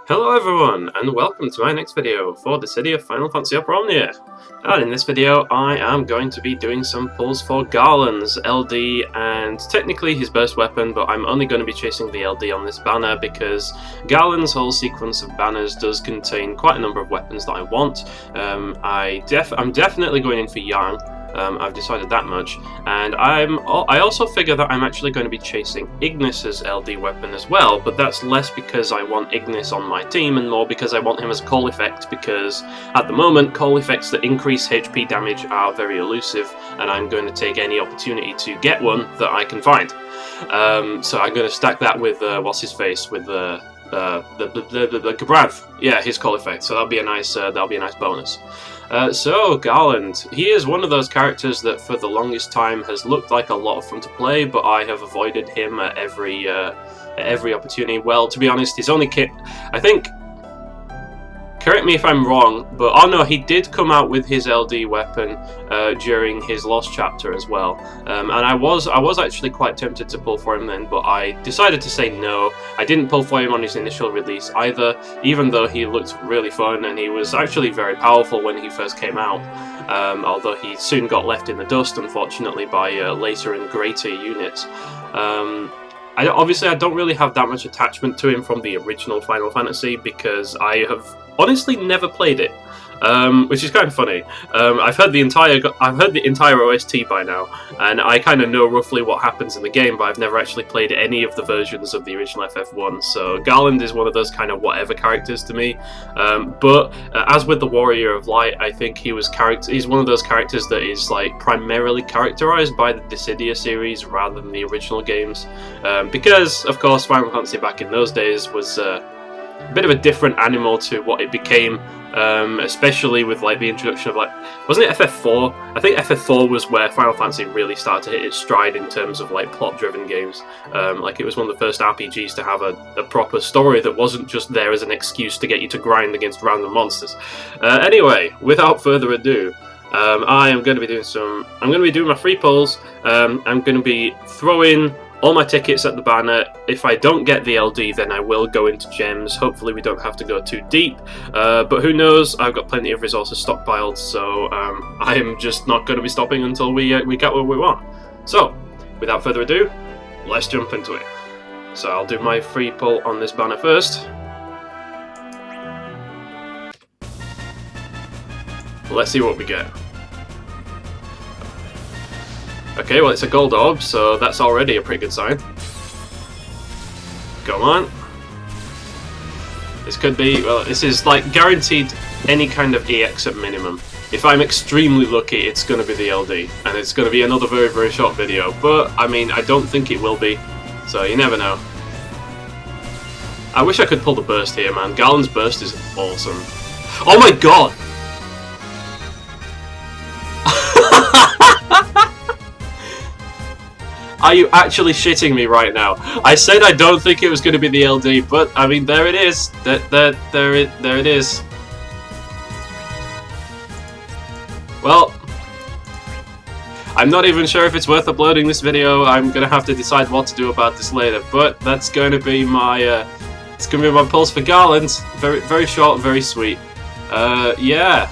Hello everyone, and welcome to my next video for the City of Final Fantasy Omnia. And in this video I am going to be doing some pulls for Garland's LD and technically his burst weapon, but I'm only going to be chasing the LD on this banner because Garland's whole sequence of banners does contain quite a number of weapons that I want. I'm definitely going in for Yarn. I've decided that much, and I also figure that I'm actually going to be chasing Ignis's LD weapon as well, but that's less because I want Ignis on my team and more because I want him as a call effect, because at the moment call effects that increase HP damage are very elusive and I'm going to take any opportunity to get one that I can find. So I'm going to stack that with what's his face, with the Gabrav, yeah, his call effect, so that'll be a nice bonus. So Garland, he is one of those characters that for the longest time has looked like a lot of fun to play, but I have avoided him at every opportunity. Well, to be honest, his only kit, I think, correct me if I'm wrong, but oh no, he did come out with his LD weapon during his Lost chapter as well, and I was actually quite tempted to pull for him then, but I decided to say no. I didn't pull for him on his initial release either, even though he looked really fun and he was actually very powerful when he first came out, although he soon got left in the dust, unfortunately, by later and greater units. Obviously, I don't really have that much attachment to him from the original Final Fantasy because I have honestly never played it, which is kind of funny. I've heard the entire OST by now, and I kind of know roughly what happens in the game, but I've never actually played any of the versions of the original FF1. So Garland is one of those kind of whatever characters to me. But as with the Warrior of Light, I think he's one of those characters that is like primarily characterized by the Dissidia series rather than the original games, because of course Final Fantasy back in those days was a bit of a different animal to what it became, especially with like the introduction of, like, wasn't it FF4? I think FF4 was where Final Fantasy really started to hit its stride in terms of like plot-driven games. Like it was one of the first RPGs to have a proper story that wasn't just there as an excuse to get you to grind against random monsters. Anyway, without further ado, I'm going to be doing my free pulls. I'm going to be throwing all my tickets at the banner. If I don't get the LD, then I will go into gems. Hopefully we don't have to go too deep, but who knows, I've got plenty of resources stockpiled, so I am just not going to be stopping until we get what we want. So, without further ado, let's jump into it. So I'll do my free pull on this banner first. Let's see what we get. Okay, well, it's a gold orb, so that's already a pretty good sign. Come on. This could be, well, this is like guaranteed any kind of EX at minimum. If I'm extremely lucky, it's going to be the LD, and it's going to be another very, very short video, but I mean, I don't think it will be, so you never know. I wish I could pull the burst here, man. Garland's burst is awesome. Oh my god! Are you actually shitting me right now? I said I don't think it was going to be the LD, but I mean, there it is. There it is. Well, I'm not even sure if it's worth uploading this video. I'm gonna have to decide what to do about this later. But that's going to be my pulse for Garland. Very, very short, very sweet. Yeah.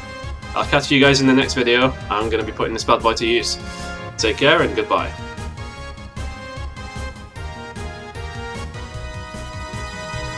I'll catch you guys in the next video. I'm gonna be putting this bad boy to use. Take care and goodbye.